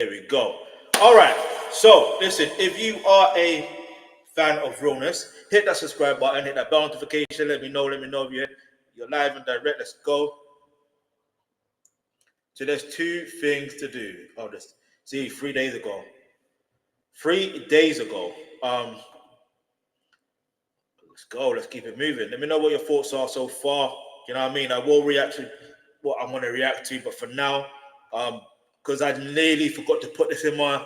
There we go. All right. So, listen, if you are a fan of realness, hit that subscribe button, hit that bell notification. Let me know if you're live and direct. Let's go. So, there's two things to do. Oh, this. See, 3 days ago. 3 days ago. Let's go. Let's keep it moving. Let me know what your thoughts are so far. You know what I mean? I will react to what I want to react to, but for now, because I nearly forgot to put this in my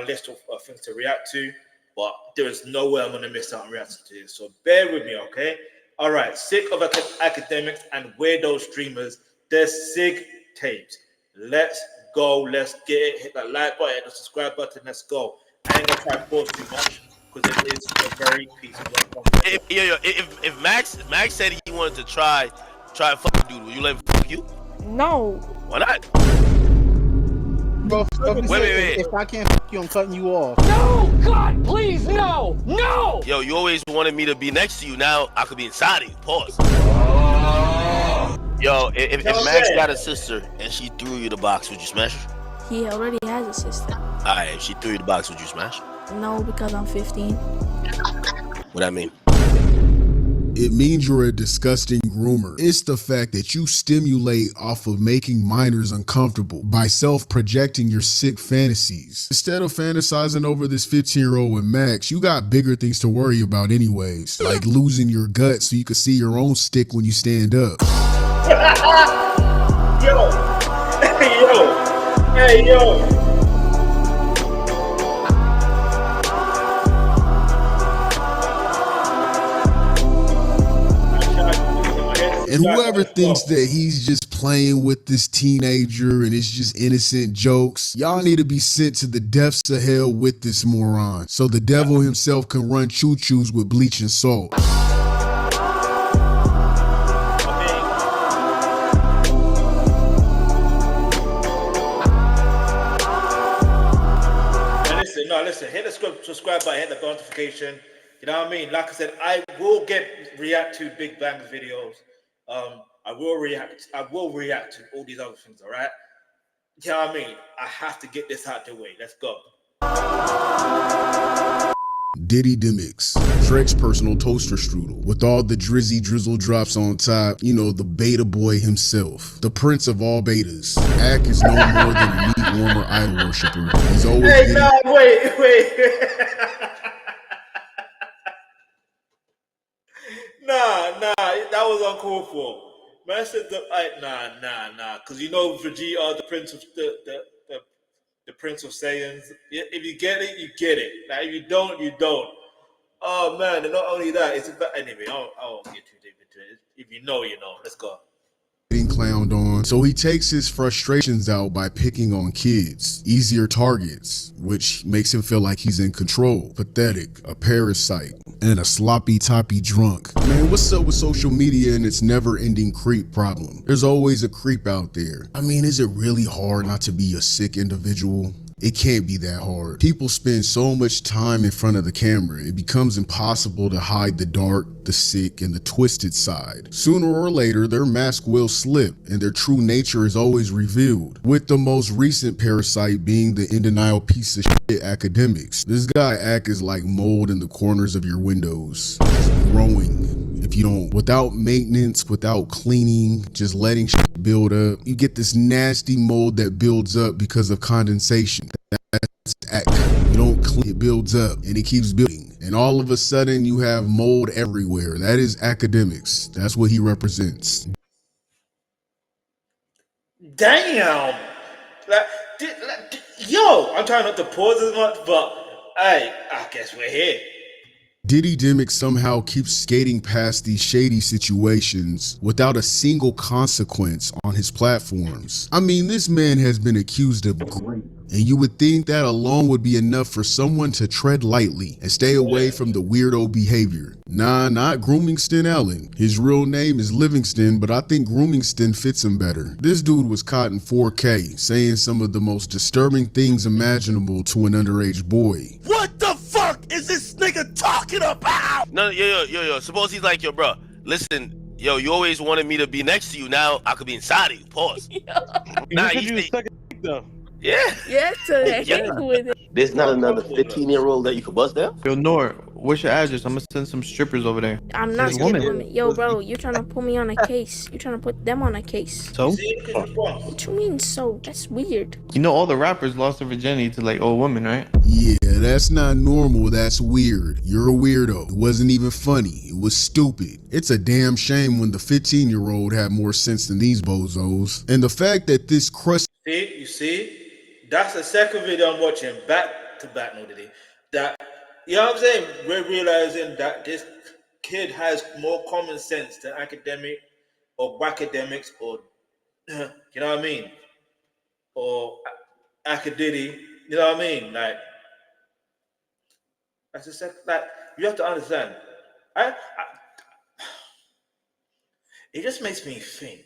list of things to react to, but there is no way I'm going to miss out on reacting to this. So bear with me, okay? All right. Sick of academics and weirdo streamers. There's SIGG tapes. Let's go. Let's get it. Hit that like button, hit the subscribe button. Let's go. I ain't going to try and pause too much, because it is a very peaceful work. If Max said he wanted to try and fuck dude, will you let him fuck you? No. Why not? Bro, wait. If I can't fuck you, I'm cutting you off. No, God, please, no, no. Yo, you always wanted me to be next to you. Now I could be inside of you. Pause. Yo, if Max got a sister and she threw you the box, would you smash her? He already has a sister. Alright, if she threw you the box, would you smash her? No, because I'm 15. What that mean? It means you're a disgusting groomer. It's the fact that you stimulate off of making minors uncomfortable by self-projecting your sick fantasies. Instead of fantasizing over this 15-year-old with Max, you got bigger things to worry about anyways, like losing your gut so you can see your own stick when you stand up. Yo. And whoever thinks that he's just playing with this teenager and it's just innocent jokes, y'all need to be sent to the depths of hell with this moron, so the devil himself can run choo-choos with bleach and salt. Listen, hit the subscribe button, hit the notification. You know what I mean? Like I said, I will react to Big Bang's videos. I will react to all these other things, all right? You know what I mean? I have to get this out the way. Let's go. DJ Akademiks, Drake's personal toaster strudel, with all the drizzy drizzle drops on top, you know, the beta boy himself, the prince of all betas. Ak is no more than a meat warmer idol worshiper. He's always wait. Nah, that was uncalled for. Man said nah, because you know Vegeta, the prince of the Prince of Saiyans. If you get it, you get it. Now, if you don't, you don't. Oh man, and not only that, it's about anyway. I won't get too deep into it. If you know, you know. Let's go. Getting clowned on, so he takes his frustrations out by picking on kids, easier targets, which makes him feel like he's in control. Pathetic, a parasite, and a sloppy toppy drunk. Man, what's up with social media and its never-ending creep problem? There's always a creep out there. I mean, is it really hard not to be a sick individual? It can't be that hard. People spend so much time in front of the camera, it becomes impossible to hide the dark, the sick, and the twisted side. Sooner or later, their mask will slip, and their true nature is always revealed, with the most recent parasite being the in denial piece of shit Akademiks. This guy Ak is like mold in the corners of your windows, just growing. If you don't, without maintenance, without cleaning, just letting shit build up, you get this nasty mold that builds up because of condensation. That's Ak. You don't clean, it builds up and it keeps building. And all of a sudden you have mold everywhere. That is Akademiks. That's what he represents. Damn. Yo, I'm trying not to pause as much, but hey, I guess we're here. DJ Akademiks somehow keeps skating past these shady situations without a single consequence on his platforms. I mean, this man has been accused of rape, and you would think that alone would be enough for someone to tread lightly and stay away from the weirdo behavior. Nah, not Grooming Allen. His real name is Livingston, but I think Grooming fits him better. This dude was caught in 4K saying some of the most disturbing things imaginable to an underage boy. What the fuck is this nigga talking about? No, yo. Suppose he's like, yo, bro, listen, yo, you always wanted me to be next to you. Now I could be inside of you. Pause. Nah, you said you was sucking though. Yeah. Yeah, to the Yeah. heck with it. There's not another Comfortable with 15-year-old that you could bust down? Yo, Nour, what's your address? I'm gonna send some strippers over there. I'm not There's skipping women. women. Yo, bro, you trying to put me on a case. You trying to put them on a case. So? See, his response. What you mean so? That's weird. You know all the rappers lost their virginity to like old women, right? Yeah, that's not normal. That's weird. You're a weirdo. It wasn't even funny. It was stupid. It's a damn shame when the 15-year-old had more sense than these bozos. And the fact that this crusty See, you see, that's the second video I'm watching back to back, no did he? That, you know what I'm saying? We're realizing that this kid has more common sense than academic or academics or, you know what I mean? Or academic, you know what I mean? Like, that's the second, like, you have to understand. It just makes me think,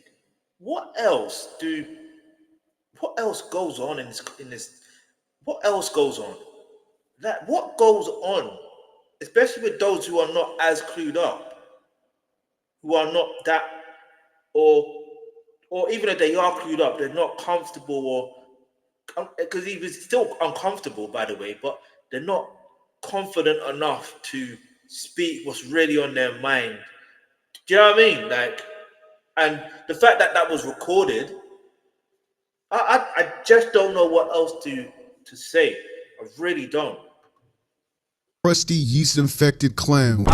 what else goes on in this, what else goes on? That what goes on, especially with those who are not as clued up, who are not that, or even if they are clued up, they're not comfortable, or because he was still uncomfortable, by the way, but they're not confident enough to speak what's really on their mind. Do you know what I mean? Like, and the fact that that was recorded, I just don't know what else to say. I really don't. crusty yeast-infected clown.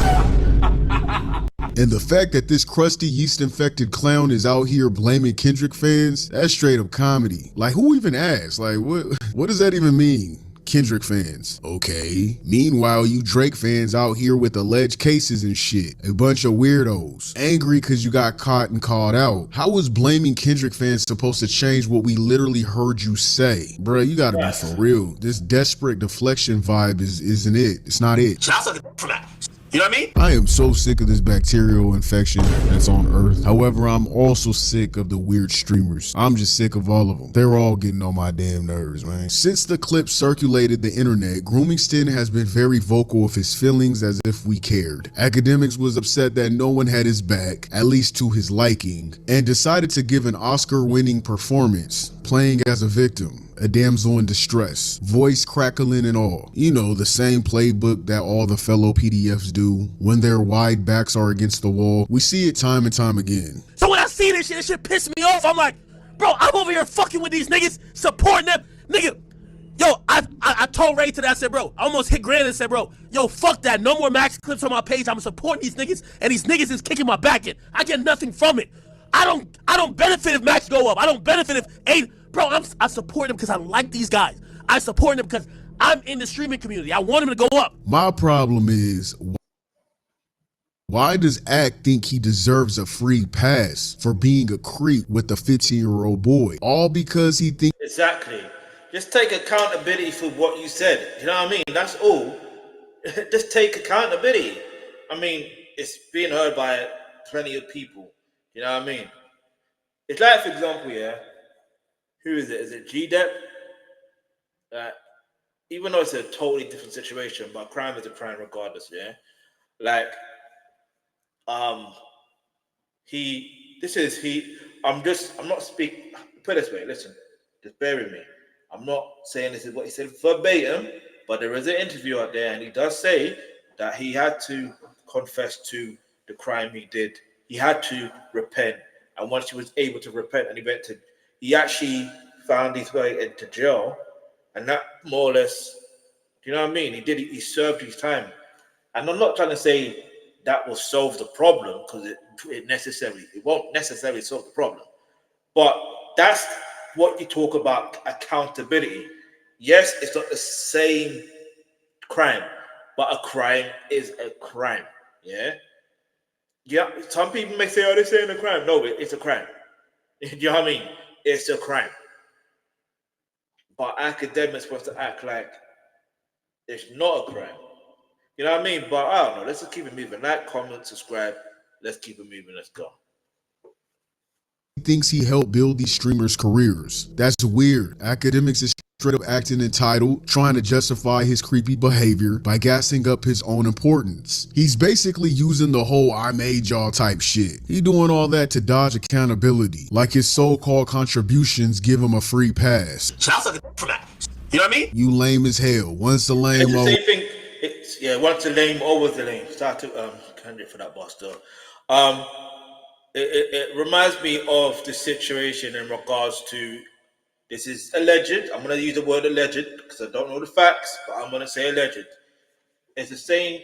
And the fact that this crusty yeast-infected clown is out here blaming Kendrick fans, that's straight up comedy. Like, who even asked? Like, what does that even mean? Kendrick fans. Okay. Meanwhile, you Drake fans out here with alleged cases and shit. A bunch of weirdos. Angry because you got caught and called out. How is blaming Kendrick fans supposed to change what we literally heard you say? Bruh, you gotta be for real. This desperate deflection vibe isn't it. It's not it. So I suck for that. You know what I mean? I am so sick of this bacterial infection that's on Earth. However, I'm also sick of the weird streamers. I'm just sick of all of them. They're all getting on my damn nerves, man. Since the clip circulated the internet, grooming has been very vocal of his feelings as if we cared. Akademiks was upset that no one had his back, at least to his liking, and decided to give an Oscar-winning performance, playing as a victim. A damsel in distress, voice crackling and all. You know, the same playbook that all the fellow PDFs do when their wide backs are against the wall. We see it time and time again. So when I see this shit pissed me off. I'm like, bro, I'm over here fucking with these niggas, supporting them. Nigga, yo, I told Ray today, I said, bro, I almost hit Grant and said, bro, yo, fuck that. No more Max clips on my page. I'm supporting these niggas, and these niggas is kicking my back in. I get nothing from it. I don't benefit if Max go up. I don't benefit if ain't. Bro, I support them because I like these guys. I support them because I'm in the streaming community. I want them to go up. My problem is, why does Ak think he deserves a free pass for being a creep with a 15-year-old boy? All because he thinks... Exactly. Just take accountability for what you said. You know what I mean? That's all. Just take accountability. I mean, it's being heard by plenty of people. You know what I mean? It's like, for example, yeah, who is it? Is it G-Dep? Even though it's a totally different situation, but crime is a crime regardless, yeah? Like, I'm not speaking, put it this way, listen, just bear with me. I'm not saying this is what he said verbatim, but there is an interview out there, and he does say that he had to confess to the crime he did. He had to repent, and once he was able to repent, and he actually found his way into jail, and that more or less, you know what I mean? He served his time, and I'm not trying to say that will solve the problem because it won't necessarily solve the problem, but that's what you talk about accountability. Yes, it's not the same crime, but a crime is a crime. Yeah. Some people may say, "Oh, this ain't a crime." No, it's a crime. You know what I mean? It's a crime. But academics supposed to act like it's not a crime. You know what I mean? But I don't know. Let's just keep it moving. Like, comment, subscribe. Let's keep it moving. Let's go. He thinks he helped build these streamers' careers. That's weird. Akademiks is straight up acting entitled, trying to justify his creepy behavior by gassing up his own importance. He's basically using the whole "I made y'all" type shit. He doing all that to dodge accountability, like his so-called contributions give him a free pass. So I'll suck a from that. You know what I mean? You lame as hell. Once the lame, It's the same thing. It's once the lame, always the lame. Start to candidate for that boss though. It reminds me of the situation in regards to, this is alleged. I'm going to use the word alleged because I don't know the facts, but I'm going to say alleged. It's the same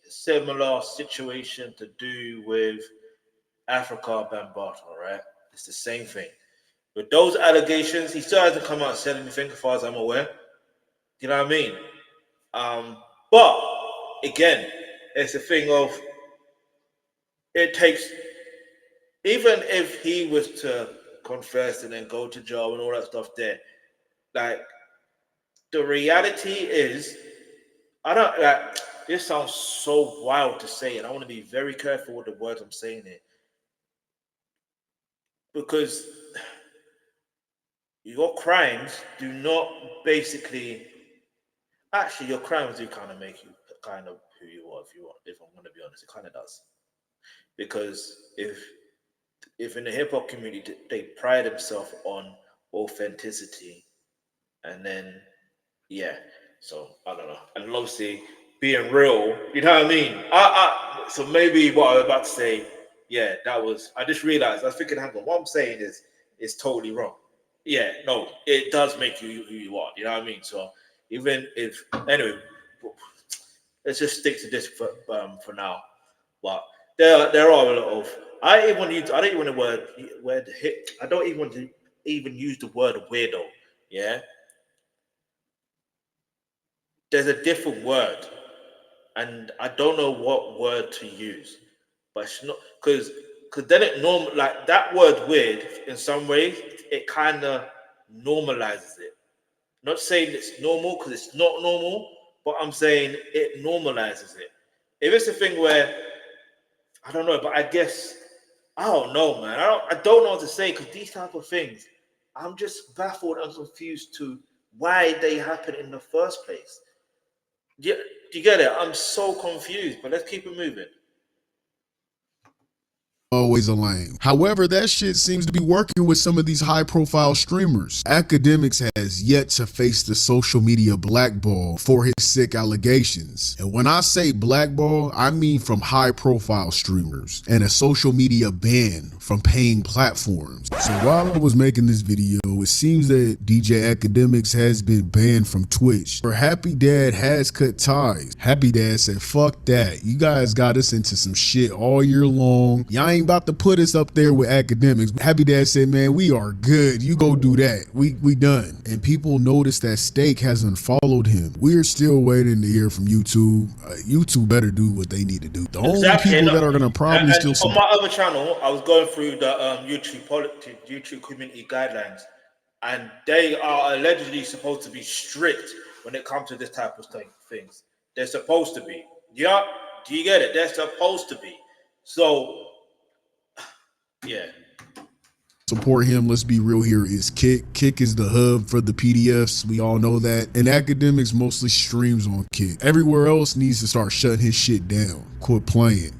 similar situation to do with Africa Bambaataa, right? It's the same thing. With those allegations, he still hasn't come out and said anything as far as I'm aware. You know what I mean? But again, it's a thing of, it takes, even if he was to confess and then go to jail and all that stuff there, like, the reality is, I don't, like, this sounds so wild to say, and I want to be very careful with the words I'm saying here, because your crimes do not basically, actually your crimes do kind of make you kind of who you are, if I'm going to be honest. It kind of does, because if in the hip-hop community they pride themselves on authenticity, and then so I don't know, and obviously being real, you know what I mean? So maybe what I was about to say, that was, I just realized, I was thinking, hang on, what I'm saying is totally wrong. No, it does make you who you are, you know what I mean? So even if, anyway, let's just stick to this for now. But there are a lot of, I don't even want to even use the word weirdo. Yeah, there's a different word, and I don't know what word to use, but it's not, because then it like that word weird in some ways it kind of normalizes it. Not saying it's normal because it's not normal, but I'm saying it normalizes it. If it's a thing where, I don't know, but I guess, I don't know, man. I don't know what to say, because these type of things, I'm just baffled and confused to why they happen in the first place. Do you get it? I'm so confused, but let's keep it moving. Always a lame. However, that shit seems to be working with some of these high-profile streamers. Akademiks has yet to face the social media blackball for his sick allegations. And when I say blackball, I mean from high-profile streamers, and a social media ban from paying platforms. So while I was making this video, it seems that DJ Akademiks has been banned from Twitch. Or Happy Dad has cut ties. Happy Dad said, fuck that. You guys got us into some shit all year long. Y'all ain't about to put us up there with Akademiks. Happy Dad said, man, we are good. You go do that. We done. And people noticed that Steak has unfollowed him. We're still waiting to hear from YouTube. YouTube better do what they need to do. The only people that are going to probably still on my other channel, I was going through the YouTube community guidelines, and they are allegedly supposed to be strict when it comes to this type of things. They're supposed to be. Yeah, do you get it? They're supposed to be. So, support him. Let's be real here, is Kick. Kick is the hub for the PDFs. We all know that. And Akademiks mostly streams on Kick. Everywhere else needs to start shutting his shit down. Quit playing.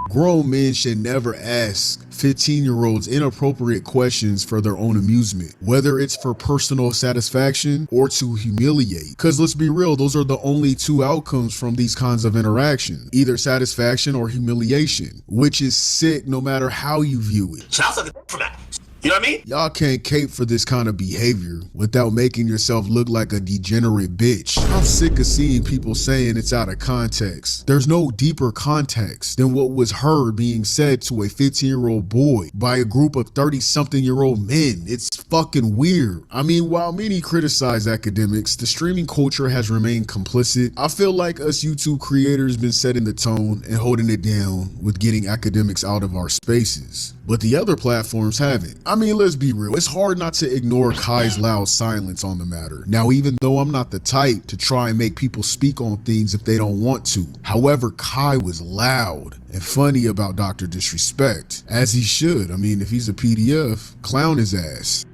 Grown men should never ask 15-year-olds inappropriate questions for their own amusement, whether it's for personal satisfaction or to humiliate. Because let's be real, those are the only two outcomes from these kinds of interaction, either satisfaction or humiliation, which is sick no matter how you view it. So I'll suck a from that. You know what I mean? Y'all can't cape for this kind of behavior without making yourself look like a degenerate bitch. I'm sick of seeing people saying it's out of context. There's no deeper context than what was heard being said to a 15-year-old boy by a group of 30-something-year-old men. It's fucking weird. I mean, while many criticize Akademiks, the streaming culture has remained complicit. I feel like us YouTube creators been setting the tone and holding it down with getting Akademiks out of our spaces. But the other platforms haven't. I mean, let's be real. It's hard not to ignore Kai's loud silence on the matter. Now, even though I'm not the type to try and make people speak on things if they don't want to. However, Kai was loud and funny about Dr. Disrespect, as he should. I mean, if he's a PDF, clown his ass.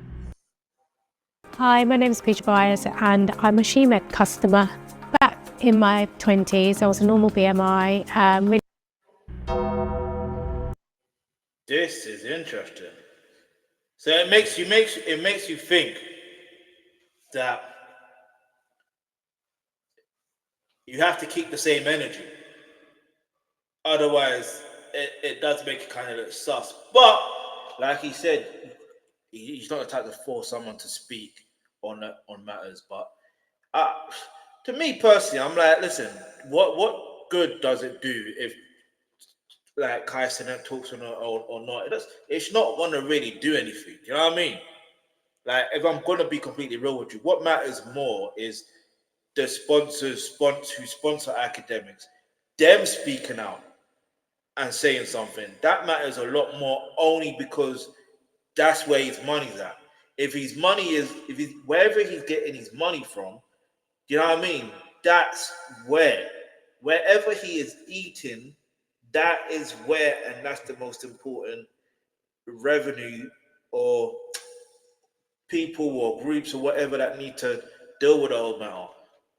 Hi, my name is Peach Bias and I'm a SheMed customer. Back in my 20s, I was a normal BMI. This is interesting. So it makes you think that you have to keep the same energy. Otherwise, it does make it kind of look sus. But like he said, he's not the type to force someone to speak on matters. But to me personally, I'm like, listen, what good does it do if like Kai Cenat talks or not? It's not gonna really do anything. You know what I mean? Like, if I'm gonna be completely real with you, what matters more is the sponsors who sponsor academics, them speaking out and saying something. That matters a lot more, only because that's where his money's at. If wherever he's getting his money from, you know what I mean? That's wherever he is eating, that is where, and that's the most important revenue or people or groups or whatever that need to deal with the whole matter.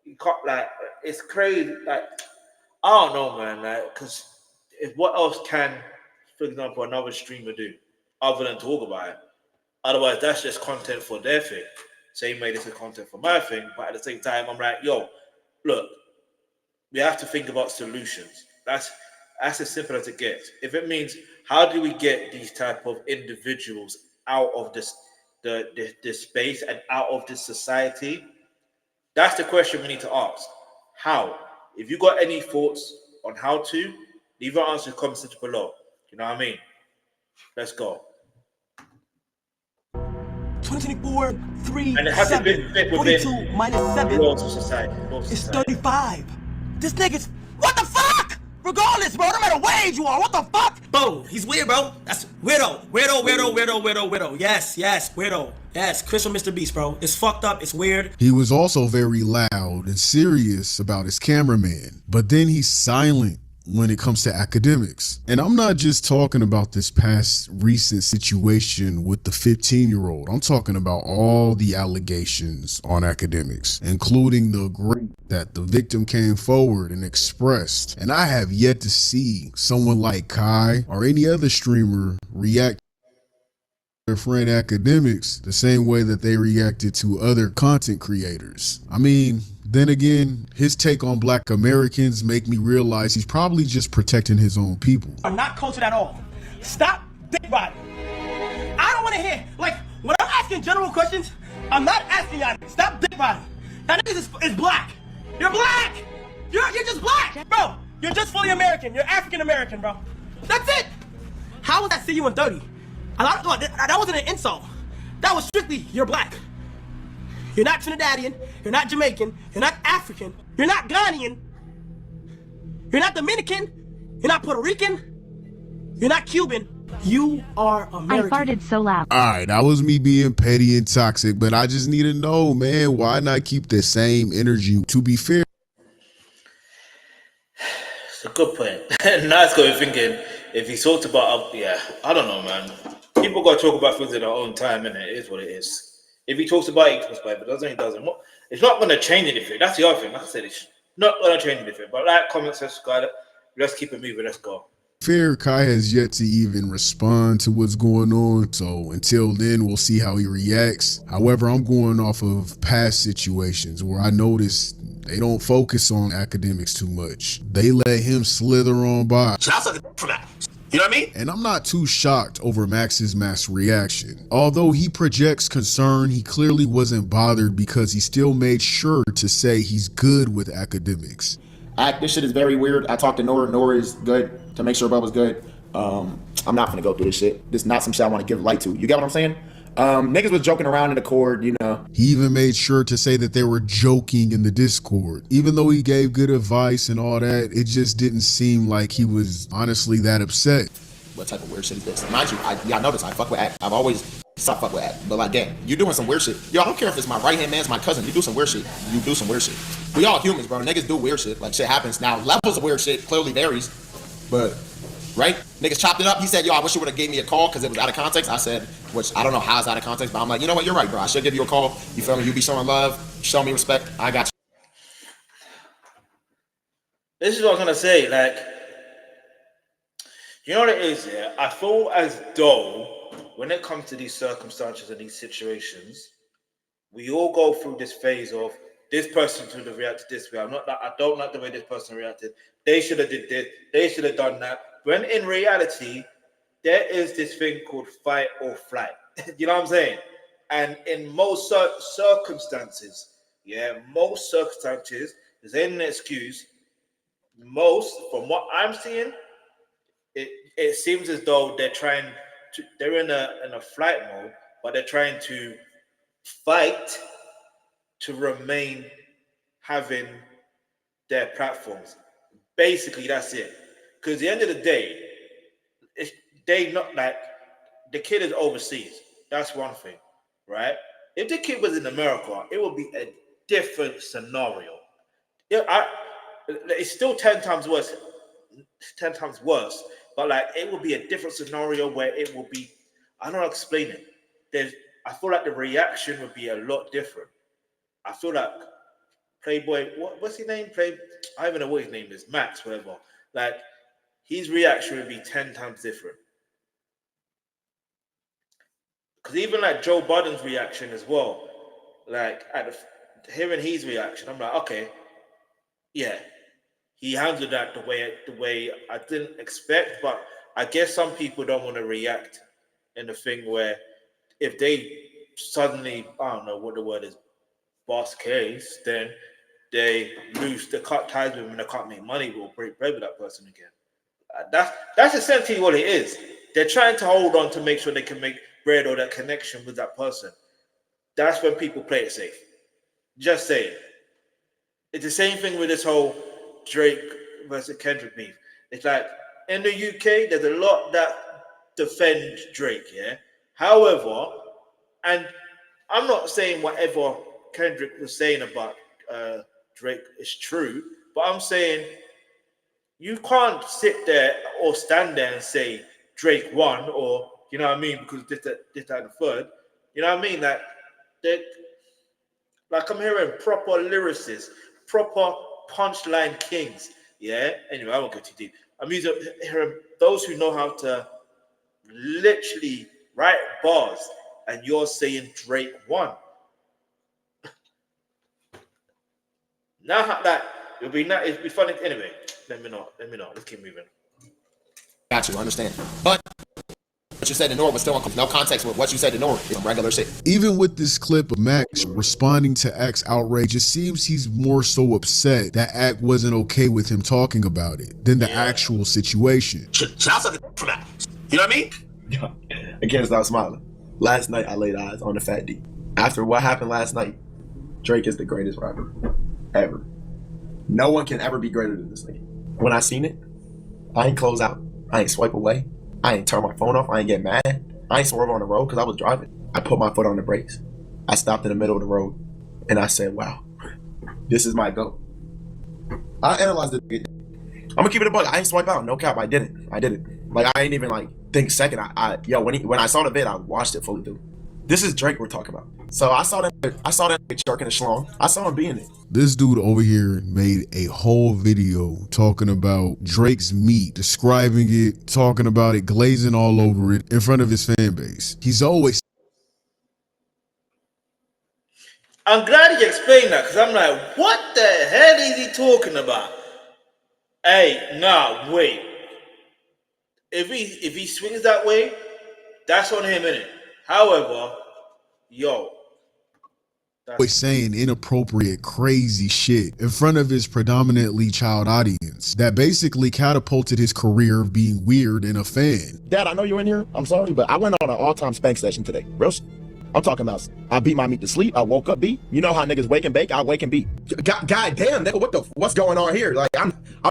You can't, like, it's crazy. Like, I don't know, man. Like, because what else can, for example, another streamer do other than talk about it? Otherwise, that's just content for their thing. Same way this is content for my thing, but at the same time, I'm like, yo, look, we have to think about solutions. That's as simple as it gets. If it means, how do we get these type of individuals out of this space and out of this society? That's the question we need to ask. How? If you got any thoughts on how to, leave your answer in the comment section below. You know what I mean? Let's go. 2024, 3, And it has to 7, be fit 42 within minus 7 laws of society. is 35. This nigga's, what the fuck? Regardless, bro, no matter what age you are, what the fuck? Bro, he's weird, bro. That's weirdo. Yes, weirdo. Yes, Chris from Mr. Beast, bro. It's fucked up, it's weird. He was also very loud and serious about his cameraman, but then he's silent when it comes to academics. And I'm not just talking about this past recent situation with the 15-year-old. I'm talking about all the allegations on academics, including the great that the victim came forward and expressed. And I have yet to see someone like Kai or any other streamer react their friend academics the same way that they reacted to other content creators. I mean, then again, his take on Black Americans make me realize he's probably just protecting his own people. I'm not cultured at all. Stop dick riding. I don't want to hear, like, when I'm asking general questions, I'm not asking y'all. Stop dick riding. That nigga is black. You're black. You're just black, bro. You're just fully American. You're African American, bro. That's it. How was that see you in 30? That wasn't an insult. That was strictly, you're black. You're not Trinidadian, you're not Jamaican, you're not African, you're not Ghanaian, you're not Dominican, you're not Puerto Rican, you're not Cuban, you are American. I farted so loud. All right, that was me being petty and toxic, but I just need to know, man, why not keep the same energy? To be fair, It's a good point. Now it's got me thinking, if he talked about, I don't know, man. People got to talk about things in their own time, and it is what it is. If he talks about it, he talks about it, but doesn't, he doesn't. It's not going to change anything. That's the other thing. Like I said, it's not going to change anything. But like, comment, subscribe, let's keep it moving. Let's go. fair, Kai has yet to even respond to what's going on. So until then, we'll see how he reacts. However, I'm going off of past situations where I noticed they don't focus on academics too much. They let him slither on by. So that's from that. You know what I mean? And I'm not too shocked over Max's mass reaction. Although he projects concern, he clearly wasn't bothered because he still made sure to say he's good with academics. This shit is very weird. I talked to Nour. Nour is good to make sure Bubba's good. I'm not gonna go through this shit. This is not some shit I want to give light to. You get what I'm saying? Niggas was joking around in the Discord, you know. He even made sure to say that they were joking in the Discord. Even though he gave good advice and all that, it just didn't seem like he was honestly that upset. What type of weird shit is this? Mind you, y'all know this. I fuck with act. I've always stopped fuck with act. But like, damn, you doing some weird shit. Yo, I don't care if it's my right-hand man's my cousin. You do some weird shit. You do some weird shit. We all humans, bro. Niggas do weird shit. Like, shit happens. Now, levels of weird shit clearly varies. But right? Niggas chopped it up. He said, yo, I wish you would have gave me a call because it was out of context. I said, which I don't know how it's out of context, but I'm like, you know what? You're right, bro. I should give you a call. You feel me? You be showing love, show me respect. I got you. This is what I was gonna say. Like, you know what it is? Yeah, I feel as though when it comes to these circumstances and these situations, we all go through this phase of this person should have reacted this way. I don't like the way this person reacted. They should have did this. They should have done that. When in reality, there is this thing called fight or flight. You know what I'm saying? And in most circumstances, this ain't an excuse. Most, from what I'm seeing, it seems as though they're in a flight mode, but they're trying to fight to remain having their platforms. Basically, that's it. Because at the end of the day, they not like the kid is overseas. That's one thing, right? If the kid was in America, it would be a different scenario. It's still 10 times worse. 10 times worse, but like it will be a different scenario where it will be. I don't know how to explain it. I feel like the reaction would be a lot different. I feel like Playboy, what's his name? I don't even know what his name is. Max, whatever. Like his reaction would be 10 times different. Because even like Joe Biden's reaction as well, like hearing his reaction, I'm like, okay, yeah, he handled that the way I didn't expect. But I guess some people don't want to react in the thing where if they suddenly, I don't know what the word is, boss case, then they cut ties with him and they can't make money or break bread with that person again. That's essentially what it is. They're trying to hold on to make sure they can make bread or that connection with that person. That's when people play it safe. Just saying. It's the same thing with this whole Drake versus Kendrick beef. It's like in the UK, there's a lot that defend Drake, yeah. However, and I'm not saying whatever Kendrick was saying about Drake is true, but I'm saying you can't sit there or stand there and say Drake won, or you know what I mean, because this, that, and the third. You know what I mean? Like I'm hearing proper lyricists, proper punchline kings. Yeah. Anyway, I won't go too deep. I'm hearing those who know how to literally write bars, and you're saying Drake won. Now that it'd be funny anyway. Let me know. Let's keep moving. Got you, I understand. But what you said to Nor was still no context with what you said to Nor. It's regular shit. Even with this clip of Max responding to Act's outrage, it seems he's more so upset that Act wasn't okay with him talking about it than the actual situation. Should I suck it from that? You know what I mean? I can't stop smiling. Last night I laid eyes on the Fat D. After what happened last night, Drake is the greatest rapper ever. No one can ever be greater than this nigga. When I seen it, I ain't close out. I ain't swipe away. I ain't turn my phone off. I ain't get mad. I ain't swerve on the road because I was driving. I put my foot on the brakes. I stopped in the middle of the road and I said, wow, this is my go. I analyzed it. I'm gonna keep it a bug. I ain't swipe out. No cap. I didn't. Like I ain't even like think second. When I saw the vid, I watched it fully through. This is Drake we're talking about. So I saw that jerking a schlong. I saw him being it. This dude over here made a whole video talking about Drake's meat, describing it, talking about it, glazing all over it in front of his fan base. He's always. I'm glad you explained that, because I'm like, what the hell is he talking about? Hey, nah, wait. If he swings that way, that's on him, innit? However, always saying inappropriate, crazy shit in front of his predominantly child audience that basically catapulted his career of being weird and a fan. Dad, I know you're in here. I'm sorry, but I went on an all-time spank session today. Real shit. I'm talking about, I beat my meat to sleep. I woke up beat. You know how niggas wake and bake? I wake and beat. God damn, nigga, what's going on here? Like,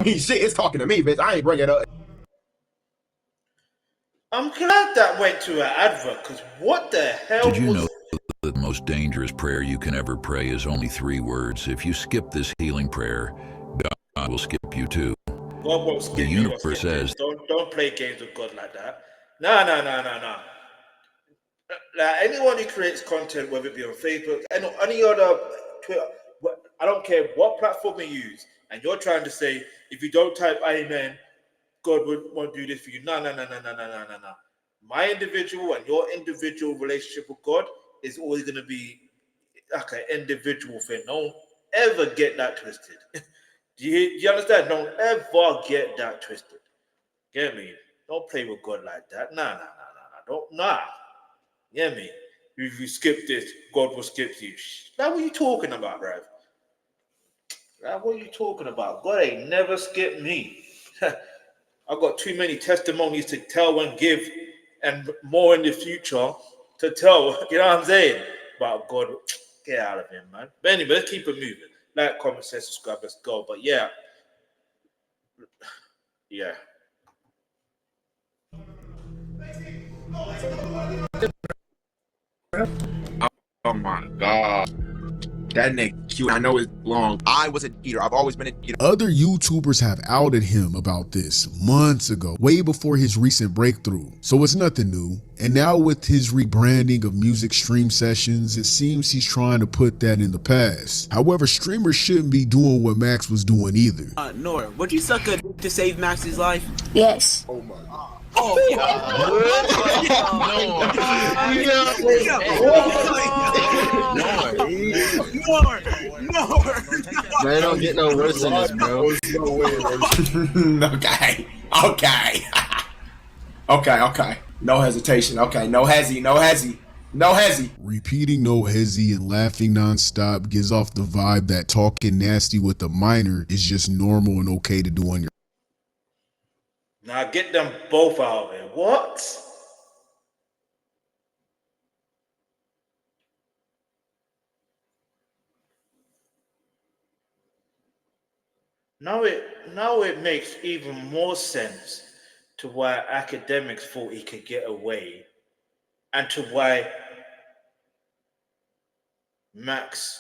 shit, it's talking to me, bitch. I ain't bringing it up. I'm glad that went to an advert, because what the hell Did you know that the most dangerous prayer you can ever pray is only 3 words? If you skip this healing prayer, God will skip you too. God won't skip The you. universe says, Don't play games with God like that. No. Like anyone who creates content, whether it be on Facebook and any other Twitter, I don't care what platform you use, and you're trying to say if you don't type amen, God won't do this for you. No. My individual and your individual relationship with God is always going to be like an individual thing. Don't ever get that twisted. Do you understand? Don't ever get that twisted. Get me? Don't play with God like that. Nah. Don't. Get me? If you skip this, God will skip you. Now what are you talking about, bruv? What are you talking about? God ain't never skipped me. I've got too many testimonies to tell and give, and more in the future to tell. You know what I'm saying? About God, get out of him, man. But anyway, let's keep it moving. Like, comment, share, subscribe, let's go. But yeah. Oh my god. That nigga cute. I know it's long. I was a cheater. I've always been a cheater. Other YouTubers have outed him about this months ago, way before his recent breakthrough. So it's nothing new. And now with his rebranding of music stream sessions, it seems he's trying to put that in the past. However, streamers shouldn't be doing what Max was doing either. Nour, would you suck a to save Max's life? Yes. Oh my god. Oh, No. Man, don't get no worse than this, bro. Okay. No hesitation. Okay, no hezzy. Repeating no hezzy and laughing nonstop gives off the vibe that talking nasty with a minor is just normal and okay to do on your. Now get them both out of here. What? Now it makes even more sense to why Akademiks thought he could get away, and to why Max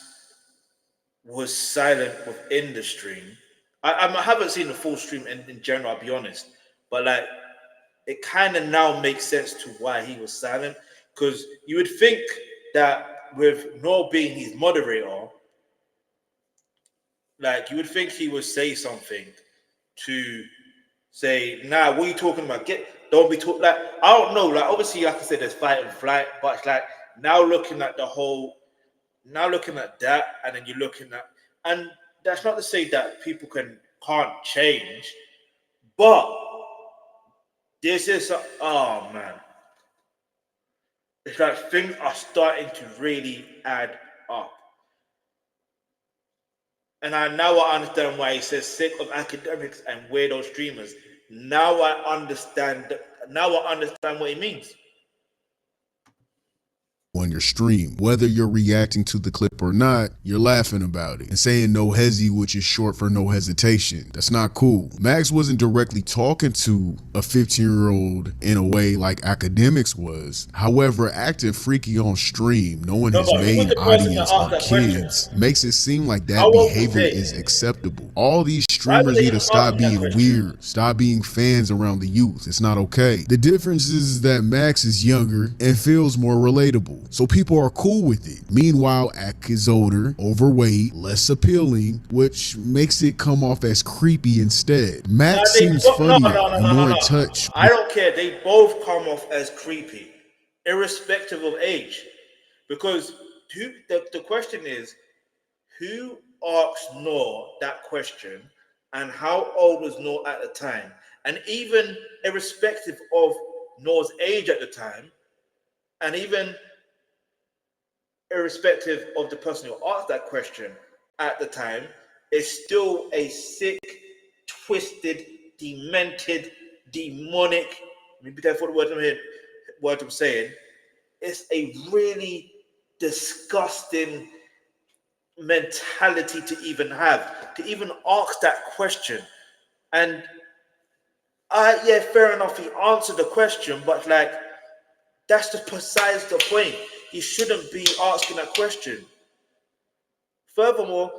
was silent within the stream. I haven't seen the full stream in general, I'll be honest. But like, it kind of now makes sense to why he was silent. Because you would think that with Nour being his moderator, like you would think he would say something to say, nah, what are you talking about? Don't be talking. Like, I don't know. Like, obviously, like I said, there's fight and flight, but it's like now looking at that, and then you're looking at, and that's not to say that people can't change, but this is oh man, it's like things are starting to really add up. And now I understand why he says sick of academics and weirdo streamers. Now I understand what he means. On your stream, whether you're reacting to the clip or not, you're laughing about it and saying no hezzy, which is short for no hesitation. That's not cool. Max wasn't directly talking to a 15-year-old in a way like Akademiks was. However, acting freaky on stream, knowing his main audience are kids, makes it seem like that behavior is acceptable. All these streamers need to stop being weird, stop being fans around the youth. It's not okay. The difference is that Max is younger and feels more relatable, so people are cool with it. Meanwhile, Ak is older, overweight, less appealing, which makes it come off as creepy instead. Max seems funnier and more in touch. I don't care. They both come off as creepy, irrespective of age. Because the question is, who asked Nour that question, and how old was Nour at the time? And even irrespective of Nour's age at the time, and even irrespective of the person who asked that question at the time, is still a sick, twisted, demented, demonic, be careful the word I'm saying, it's a really disgusting mentality to even have, to even ask that question. And yeah, fair enough, he answered the question, but like, that's just besides the point. He shouldn't be asking that question. Furthermore,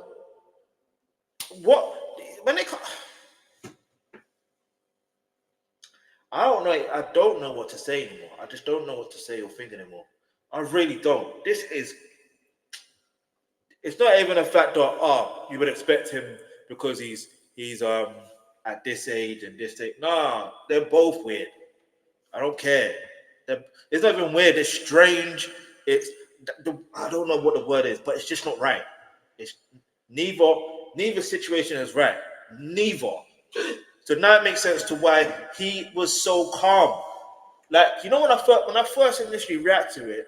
I don't know. I don't know what to say anymore. I just don't know what to say or think anymore. I really don't. This is. It's not even a fact that you would expect him because he's at this age and this age. Nah, they're both weird. I don't care. It's not even weird. It's strange. I don't know what the word is, but it's just not right. It's neither situation is right. Neither. So now it makes sense to why he was so calm. Like, you know, when I first initially reacted to it,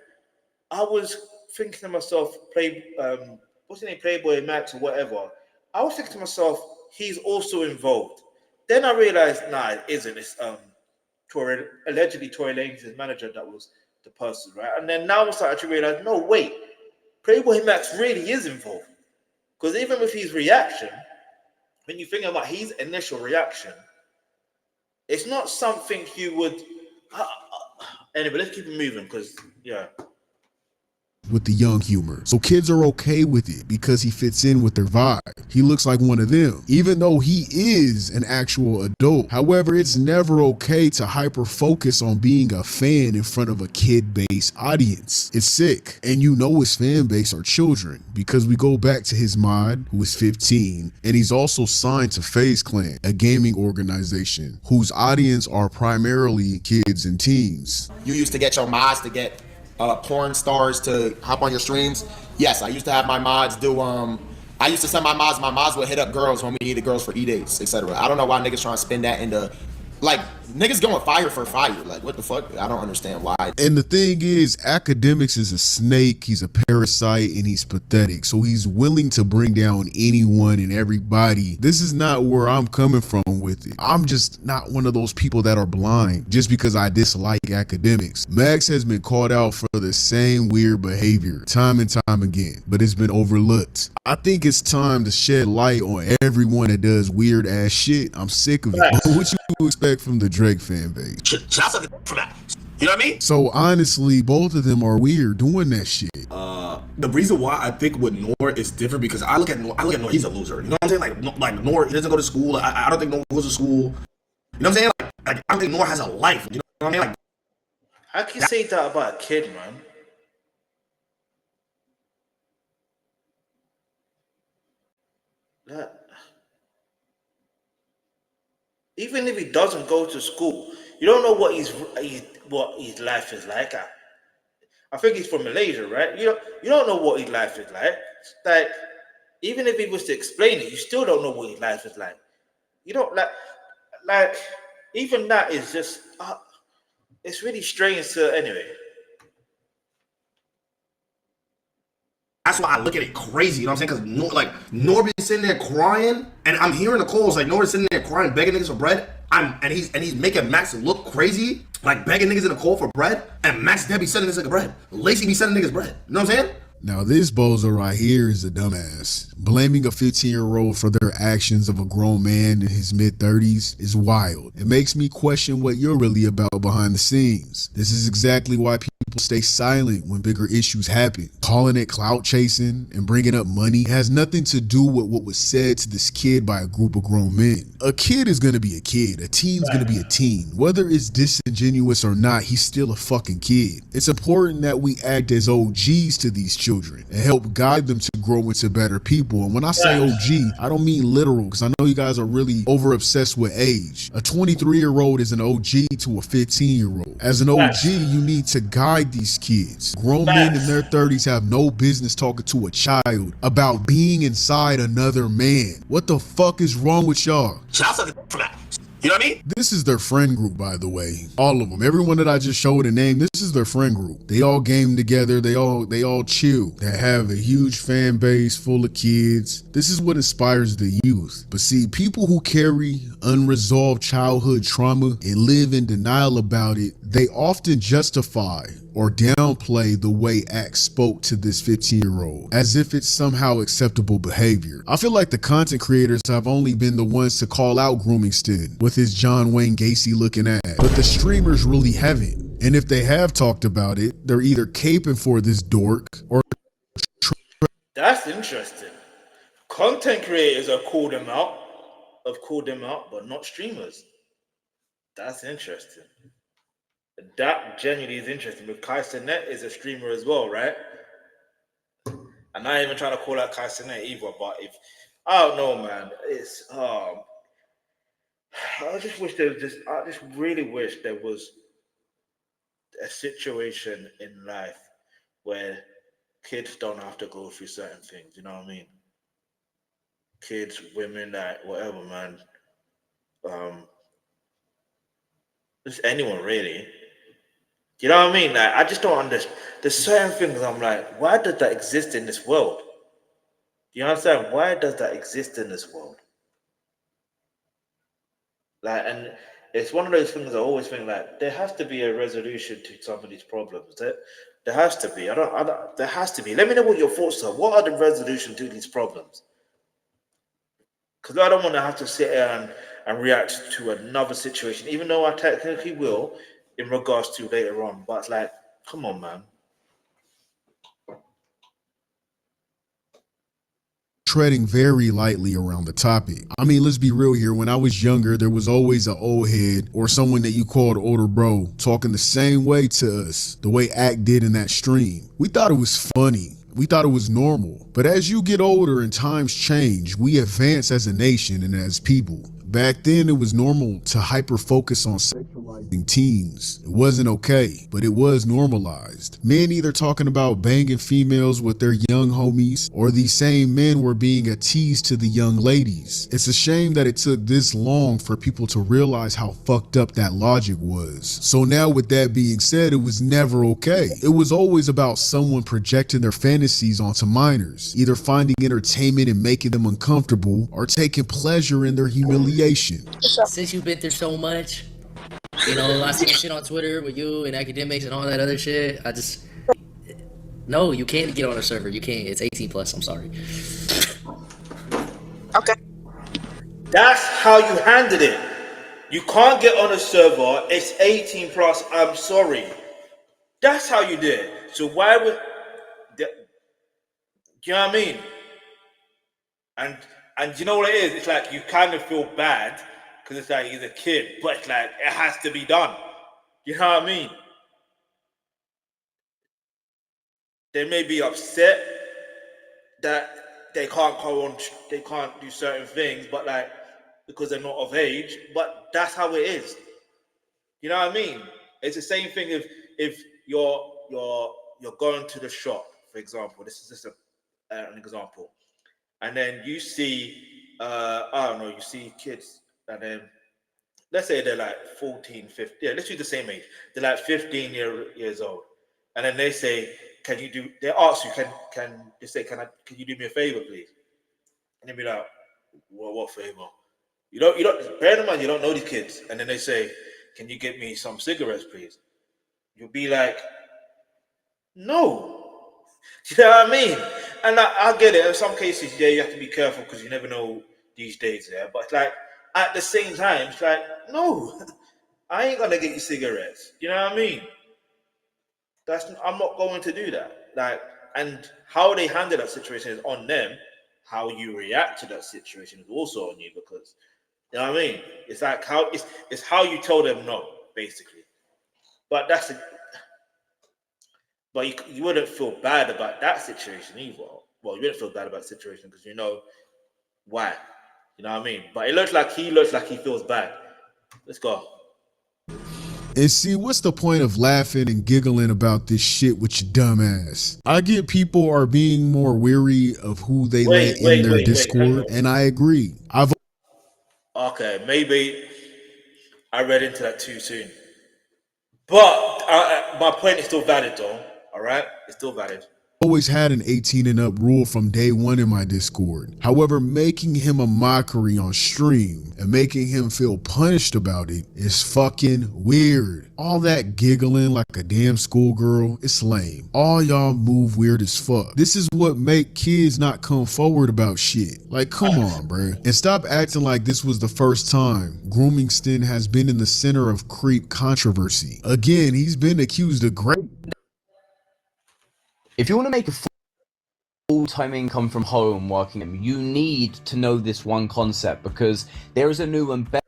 I was thinking to myself, what's his name, Plaqueboymax or whatever. I was thinking to myself, he's also involved. Then I realized, nah, it isn't. It's allegedly Tory Lanez' manager that was the person, right? And then now I started to realize, no, wait, Plaqueboymax really is involved. Because even with his reaction, when you think about his initial reaction, it's not something you would. Anyway, let's keep it moving because, yeah. With the young humor. So kids are okay with it because he fits in with their vibe. He looks like one of them, even though he is an actual adult. However, it's never okay to hyper focus on being a fan in front of a kid-based audience. It's sick. And you know his fan base are children because we go back to his mod, who is 15, and he's also signed to FaZe Clan, a gaming organization whose audience are primarily kids and teens. You used to get your mods to get porn stars to hop on your streams. Yes, I used to have my mods do I used to send my mods would hit up girls when we needed girls for e-dates, etc. I don't know why niggas trying to spin that into, like, niggas going fire for fire. Like, what the fuck? I don't understand why. And the thing is, Akademiks is a snake, he's a parasite, and he's pathetic. So he's willing to bring down anyone and everybody. This is not where I'm coming from with it. I'm just not one of those people that are blind just because I dislike Akademiks. Max has been called out for the same weird behavior time and time again, but it's been overlooked. I think it's time to shed light on everyone that does weird ass shit. I'm sick of it. What you expect from the Drake fan base? You know what I mean? So honestly, both of them are weird doing that shit. The reason why I think with Nour is different because I look at Nour, he's a loser. You know what I'm saying? Like Nour, he doesn't go to school. I don't think Nour goes to school. You know what I'm saying? Like I don't think Nour has a life. You know what I mean? Like, how can you say that about a kid, man? Even if he doesn't go to school, you don't know what his life is like. I think he's from Malaysia, right? You don't know what his life is like. Like, even if he was to explain it, you still don't know what his life is like. You don't like even that is just it's really strange to anyway. that's why I look at it crazy, you know what I'm saying? Because Nour be sitting there crying, and I'm hearing the calls like Nour sitting there crying, begging niggas for bread. And he's making Max look crazy, like begging niggas in the call for bread, and Max Debbie sending this nigga bread. Lacey be sending niggas bread. You know what I'm saying? Now this bozo right here is a dumbass. Blaming a 15-year-old for their actions of a grown man in his mid-30s is wild. It makes me question what you're really about behind the scenes. This is exactly why people stay silent when bigger issues happen. Calling it clout chasing and bringing up money has nothing to do with what was said to this kid by a group of grown men. A kid is gonna be a kid. A teen's gonna be a teen. Whether it's disingenuous or not, he's still a fucking kid. It's important that we act as OGs to these children and help guide them to grow into better people. And when I say OG, I don't mean literal, because I know you guys are really over obsessed with age. A 23-year-old is an OG to a 15-year-old. As an OG, you need to guide these kids. Grown men in their 30s have no business talking to a child about being inside another man. What the fuck is wrong with y'all? You know what I mean? This is their friend group, by the way. All of them. Everyone that I just showed a name, this is their friend group. They all game together. They all chill. They have a huge fan base full of kids. This is what inspires the youth. But see, people who carry unresolved childhood trauma and live in denial about it, they often justify or downplay the way Axe spoke to this 15-year-old as if it's somehow acceptable behavior. I feel like the content creators have only been the ones to call out grooming with his John Wayne Gacy looking ass, but the streamers really haven't. And if they have talked about it, they're either caping for this dork or... That's interesting. Content creators have called them out, but not streamers. That's interesting. That genuinely is interesting. Because Kai Cenat is a streamer as well, right? And I ain't even trying to call out Kai Cenat either. But if I don't know, man, it's I just wish there was just. I just really wish there was a situation in life where kids don't have to go through certain things. You know what I mean? Kids, women, like whatever, man. Just anyone really. You know what I mean? Like I just don't understand. There's certain things I'm like, why does that exist in this world? You understand? Why does that exist in this world? Like, and it's one of those things I always think like there has to be a resolution to some of these problems. There has to be. I don't. There has to be. Let me know what your thoughts are. What are the resolution to these problems? Because I don't want to have to sit here and react to another situation, even though I technically will in regards to later on. But it's like, come on, man. Treading very lightly around the topic. I mean, let's be real here. When I was younger, there was always an old head or someone that you called older bro talking the same way to us, the way Act did in that stream. We thought it was funny. We thought it was normal. But as you get older and times change, we advance as a nation and as people. Back then, it was normal to hyper-focus on sexualizing teens. It wasn't okay, but it was normalized. Men either talking about banging females with their young homies, or these same men were being a tease to the young ladies. It's a shame that it took this long for people to realize how fucked up that logic was. So now with that being said, it was never okay. It was always about someone projecting their fantasies onto minors, either finding entertainment and making them uncomfortable, or taking pleasure in their humiliation. Since you've been through so much, you know, I see shit on Twitter with you and Akademiks and all that other shit. No, you can't get on a server. You can't. It's 18 plus. I'm sorry. Okay. That's how you handle it. You can't get on a server. It's 18 plus. I'm sorry. That's how you did it. So why would? Do you know what I mean? And you know what it is? It's like you kind of feel bad because it's like he's a kid, but it's like it has to be done. You know what I mean? They may be upset that they can't go on, they can't do certain things, but like because they're not of age. But that's how it is. You know what I mean? It's the same thing if you're going to the shop, for example. This is just an example. And then you see, I don't know, you see kids, and then let's say they're like 14, 15. Yeah, let's do the same age. They're like 15 years old, and then they say, "Can you do?" They ask you, "Can they say, can you do me a favor, please?" And they be like, "Well, what favor?" You don't. Bear in mind, you don't know these kids, and then they say, "Can you get me some cigarettes, please?" You'll be like, "No." You know what I mean? And I get it. In some cases, yeah, you have to be careful because you never know these days, yeah. But like at the same time, it's like, no, I ain't gonna get you cigarettes. You know what I mean? I'm not going to do that. Like, and how they handle that situation is on them. How you react to that situation is also on you because you know what I mean? It's like it's how you tell them no, basically. But But you wouldn't feel bad about that situation either. Well, you wouldn't feel bad about the situation because you know why. You know what I mean? But it looks like he feels bad. Let's go. And see, what's the point of laughing and giggling about this shit with your dumb ass? I get people are being more weary of who they let in their Discord, and I agree. Okay, maybe I read into that too soon. But my point is still valid though. All right? It's still valid. Always had an 18 and up rule from day one in my Discord. However, making him a mockery on stream and making him feel punished about it is fucking weird. All that giggling like a damn schoolgirl, it's lame. All y'all move weird as fuck. This is what make kids not come forward about shit. Like, come on, bruh. And stop acting like this was the first time grooming has been in the center of creep controversy. Again, he's been accused of great. If you want to make a full-time income from home working, you need to know this one concept because there is a new and better.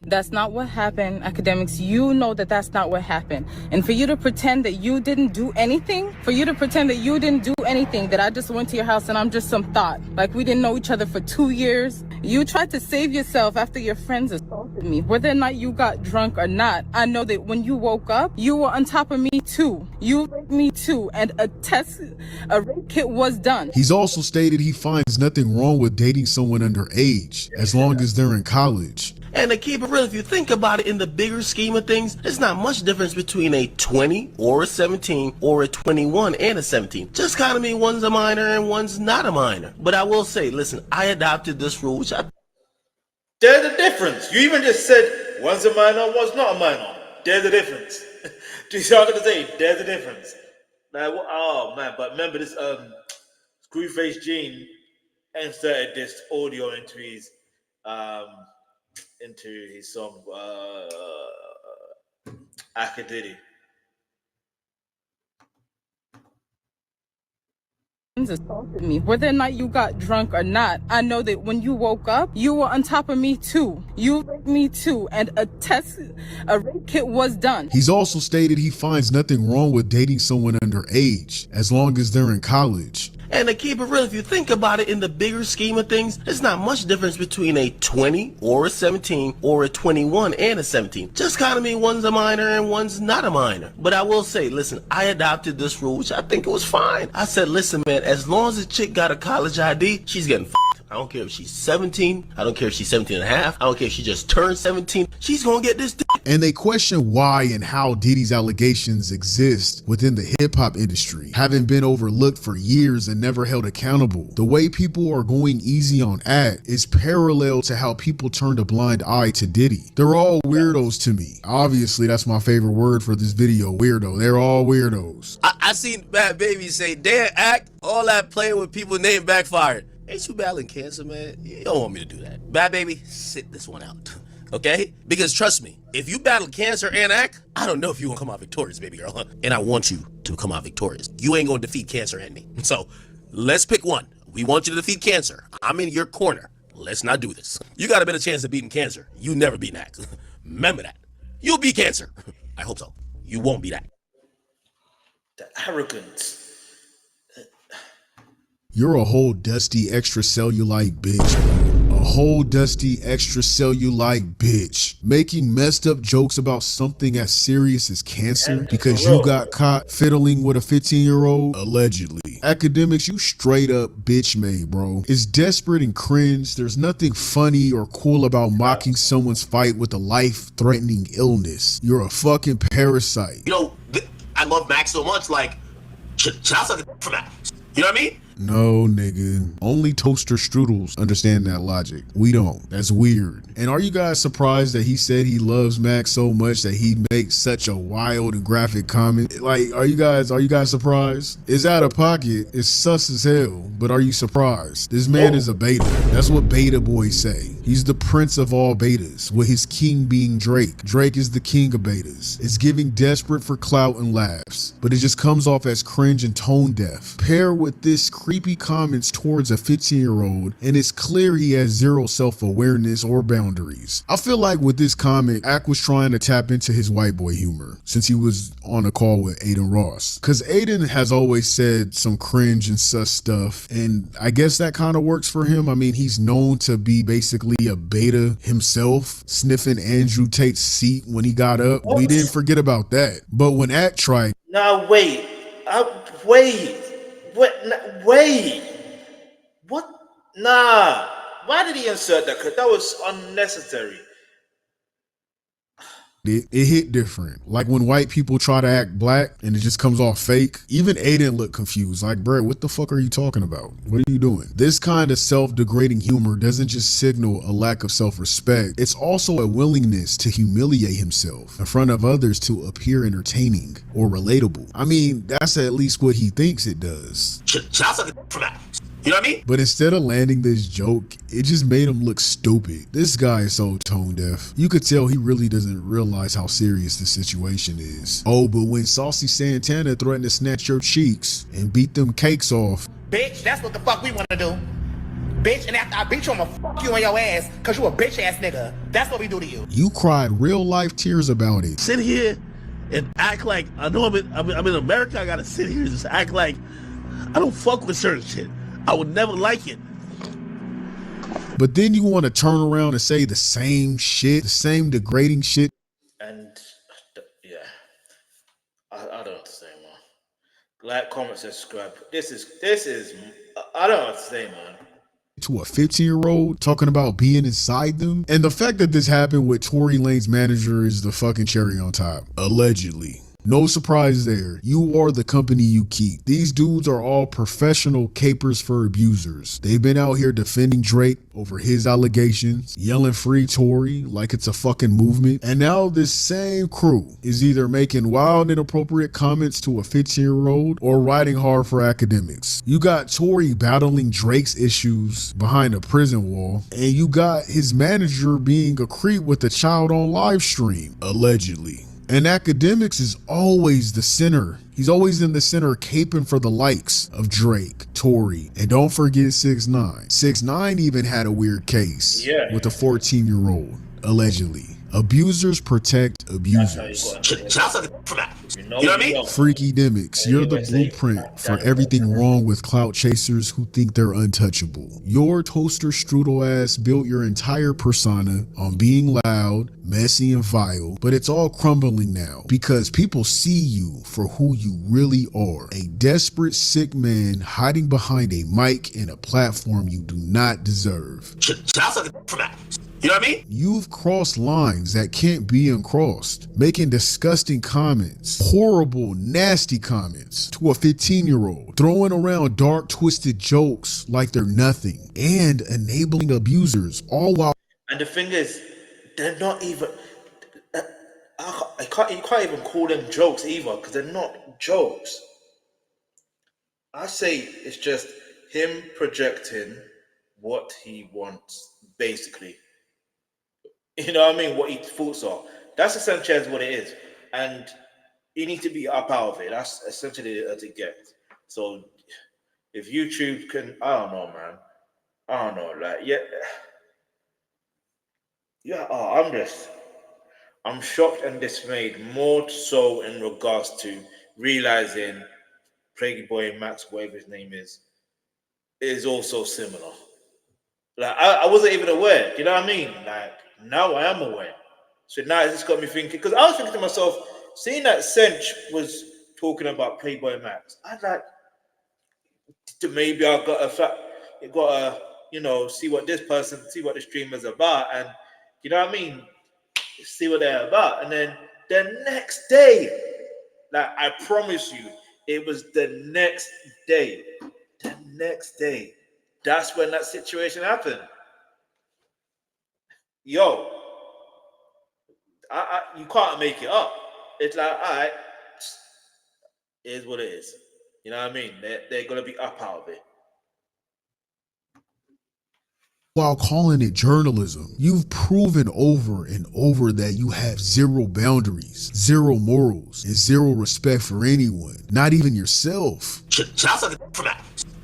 That's not what happened, Akademiks. You know that that's not what happened. And for you to pretend that you didn't do anything, that I just went to your house and I'm just some thought, like we didn't know each other for 2 years. You tried to save yourself after your friends assaulted me. Whether or not you got drunk or not, I know that when you woke up, you were on top of me too. You raped me too, and a rape kit was done. He's also stated he finds nothing wrong with dating someone underage, as long as they're in college. And to keep it real, if you think about it in the bigger scheme of things, there's not much difference between a 20 or a 17 or a 21 and a 17. Just kind of mean one's a minor and one's not a minor. But I will say, listen, I adopted this rule, which There's a difference. You even just said one's a minor, one's not a minor. There's a difference. Do you see what I'm gonna say? There's a difference. Now, oh man, but remember this Screwface Gene inserted this audio into his song Akademiks. Assaulted me. Whether or not you got drunk or not, I know that when you woke up, you were on top of me too. You raped me too, and a rape kit was done. He's also stated he finds nothing wrong with dating someone underage, as long as they're in college. And to keep it real, if you think about it in the bigger scheme of things, there's not much difference between a 20 or a 17 or a 21 and a 17. Just kind of mean one's a minor and one's not a minor. But I will say, listen, I adopted this rule, which I think it was fine. I said, listen, man, as long as a chick got a college ID, she's getting f***ed. I don't care if she's 17. I don't care if she's 17 and a half. I don't care if she just turned 17. She's gonna get this dick. And they question why and how Diddy's allegations exist within the hip-hop industry, having been overlooked for years and never held accountable. The way people are going easy on Act is parallel to how people turned a blind eye to Diddy. They're all weirdos to me. Obviously, that's my favorite word for this video, weirdo. They're all weirdos. I seen Bad Baby say, damn, Act, all that playing with people name backfired. Ain't you battling cancer, man? You don't want me to do that. Bad Baby, sit this one out, okay? Because trust me, if you battle cancer and Act, I don't know if you gonna come out victorious, baby girl. And I want you to come out victorious. You ain't gonna defeat cancer and me. So let's pick one. We want you to defeat cancer. I'm in your corner. Let's not do this. You got a better chance of beating cancer. You never beat Act. Remember that. You'll beat cancer. I hope so. You won't beat Act. The arrogance. You're a whole dusty extracellulite bitch, bro. A whole dusty extracellulite bitch. Making messed up jokes about something as serious as cancer because you got caught fiddling with a 15-year-old, allegedly. Akademiks, you straight up bitch made, bro. It's desperate and cringe. There's nothing funny or cool about mocking someone's fight with a life-threatening illness. You're a fucking parasite. You know, I love Max so much, like, should I suck a for Max? You know what I mean? No, nigga. Only toaster strudels understand that logic. We don't. That's weird. And are you guys surprised that he said he loves Max so much that he makes such a wild and graphic comment? Like, are you guys surprised? It's out of pocket. It's sus as hell. But are you surprised? This man is a beta. That's what beta boys say. He's the prince of all betas, with his king being Drake. Drake is the king of betas. It's giving desperate for clout and laughs, but it just comes off as cringe and tone deaf. Pair with this creepy comments towards a 15-year-old, and it's clear he has zero self-awareness or boundaries. I feel like with this comment, Ack was trying to tap into his white boy humor since he was on a call with Aiden Ross. Cause Aiden has always said some cringe and sus stuff, and I guess that kind of works for him. I mean, he's known to be basically a beta himself, sniffing Andrew Tate's seat when he got up. We didn't forget about that. But when Ack tried, Now wait. What? Nah. Why did he insert that? Because that was unnecessary. it hit different. Like when white people try to act black and it just comes off fake. Even Aiden looked confused. Like, bro, what the fuck are you talking about? What are you doing? This kind of self-degrading humor doesn't just signal a lack of self-respect. It's also a willingness to humiliate himself in front of others to appear entertaining or relatable. I mean, that's at least what he thinks it does. You know what I mean? But instead of landing this joke, it just made him look stupid. This guy is so tone deaf. You could tell he really doesn't realize how serious the situation is. Oh, but when Saucy Santana threatened to snatch your cheeks and beat them cakes off, Bitch, that's what the fuck we want to do. bitch, and after I beat you, I'ma fuck you on your ass, cause you a bitch ass nigga. That's what we do to you. You cried real life tears about it. Sit here and act like, I know I'm in America, I gotta sit here and just act like I don't fuck with certain shit. I would never like it. But then you want to turn around and say the same shit, the same degrading shit. And yeah, I don't understand, man. Like, comment, subscribe. This is I don't understand, man. To a 15-year-old talking about being inside them. And the fact that this happened with Tory Lanez manager is the fucking cherry on top. Allegedly. No surprise there. You are the company you keep. These dudes are all professional capers for abusers. They've been out here defending Drake over his allegations, yelling free Tory like it's a fucking movement. And now this same crew is either making wild inappropriate comments to a 15-year-old or riding hard for academics. You got Tory battling Drake's issues behind a prison wall, and you got his manager being a creep with a child on live stream, allegedly. And Akademiks is always the center. He's always in the center caping for the likes of Drake, Tory, and don't forget 6ix9ine. 6ix9ine even had a weird case with a 14-year-old, allegedly. Abusers protect abusers. You know what I mean? Freakydemics, you're the blueprint for everything wrong with clout chasers who think they're untouchable. Your toaster strudel ass built your entire persona on being loud, messy, and vile, but it's all crumbling now because people see you for who you really are. A desperate, sick man hiding behind a mic and a platform you do not deserve. You know what I mean? You've crossed lines that can't be uncrossed, making disgusting comments, horrible, nasty comments to a 15-year-old, throwing around dark, twisted jokes like they're nothing, and enabling abusers, all while... And the thing is, they're not even... you can't even call them jokes either, because they're not jokes. I say it's just him projecting what he wants, basically. You know what I mean? What his thoughts are. That's essentially what it is. And you need to be up out of it. That's essentially as it gets. So if YouTube can, I don't know, man. I don't know. Like, I'm shocked and dismayed, more so in regards to realizing Plaqueboymax, whatever his name is also similar. Like, I wasn't even aware. You know what I mean? Like, now I am aware. So now it's just got me thinking, because I was thinking to myself, seeing that Sench was talking about Plaqueboymax, I'd like to maybe I got to, you know, see what this streamer's about, and you know what I mean, see what they're about. And then the next day, like, I promise you, it was the next day. That's when that situation happened. Yo, you can't make it up. It's like, all right, it is what it is. You know what I mean? They're going to be up out of it. While calling it journalism, you've proven over and over that you have zero boundaries, zero morals, and zero respect for anyone, not even yourself.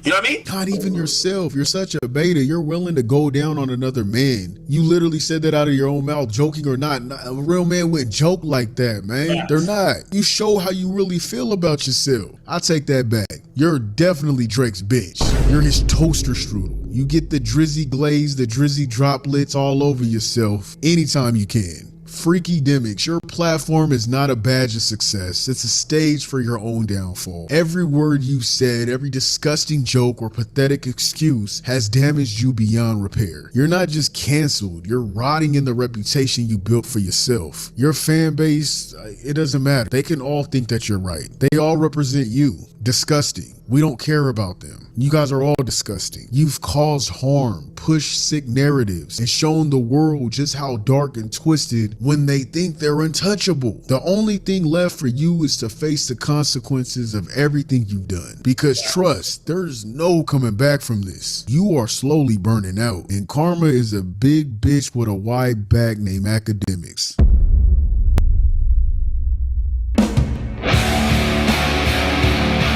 You know what I mean? Not even yourself. You're such a beta. You're willing to go down on another man. You literally said that out of your own mouth, joking or not. A real man wouldn't joke like that, man. Yes. They're not. You show how you really feel about yourself. I take that back. You're definitely Drake's bitch. You're his toaster strudel. You get the drizzy glaze, the drizzy droplets all over yourself anytime you can. Freakydemics, your platform is not a badge of success. It's a stage for your own downfall. Every word you said, every disgusting joke or pathetic excuse has damaged you beyond repair. You're not just canceled, you're rotting in the reputation you built for yourself. Your fan base, it doesn't matter. They can all think that you're right. They all represent you. Disgusting. We don't care about them. You guys are all disgusting. You've caused harm, pushed sick narratives, and shown the world just how dark and twisted when they think they're untouchable. The only thing left for you is to face the consequences of everything you've done. Because trust, there's no coming back from this. You are slowly burning out, and karma is a big bitch with a wide back named Akademiks.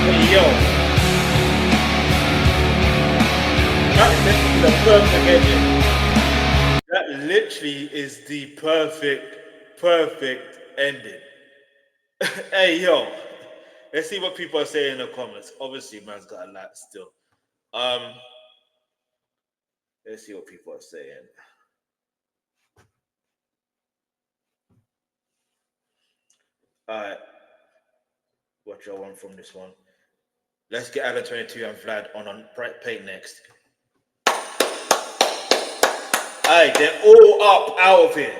Hey, yo. This is the perfect ending. That literally is the perfect ending. Hey, yo. Let's see what people are saying in the comments. Obviously, man's got a lot still. Let's see what people are saying. All right. What y'all want from this one? Let's get Adam 22 and Vlad on Paint next. Hey, they're all up out of here.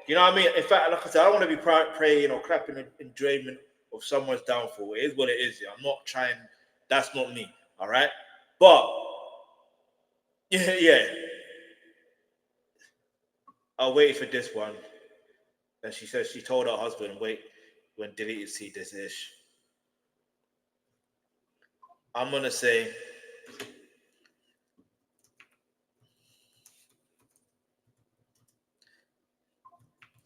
You know what I mean? In fact, like I said, I don't want to be praying or clapping enjoyment of someone's downfall. It is what it is. Yeah. I'm not trying. That's not me. All right. But yeah. I waited for this one. And she says she told her husband, wait, when deleted see this ish. I'm gonna say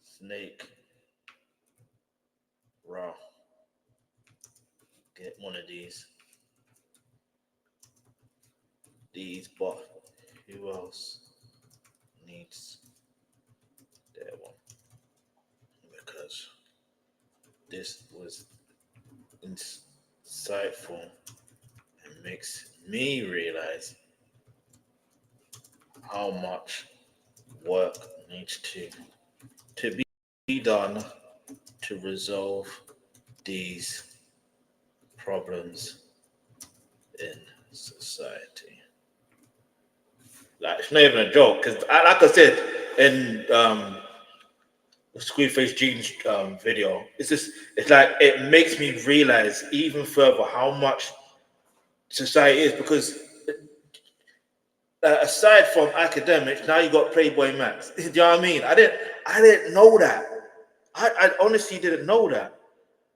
snake raw. Get one of these, but who else needs that one? Because this was insightful and makes me realize how much work needs to be done to resolve these problems in society. Like, it's not even a joke, because like I said in Squeeface Jeans video, it's like it makes me realize even further how much society is, because aside from academics, now you got Plaqueboymax. Do you know what I mean? I didn't know that. I honestly didn't know that.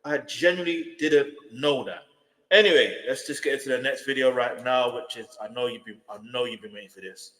I genuinely didn't know that. Anyway, let's just get into the next video right now, which is I know you've been waiting for this.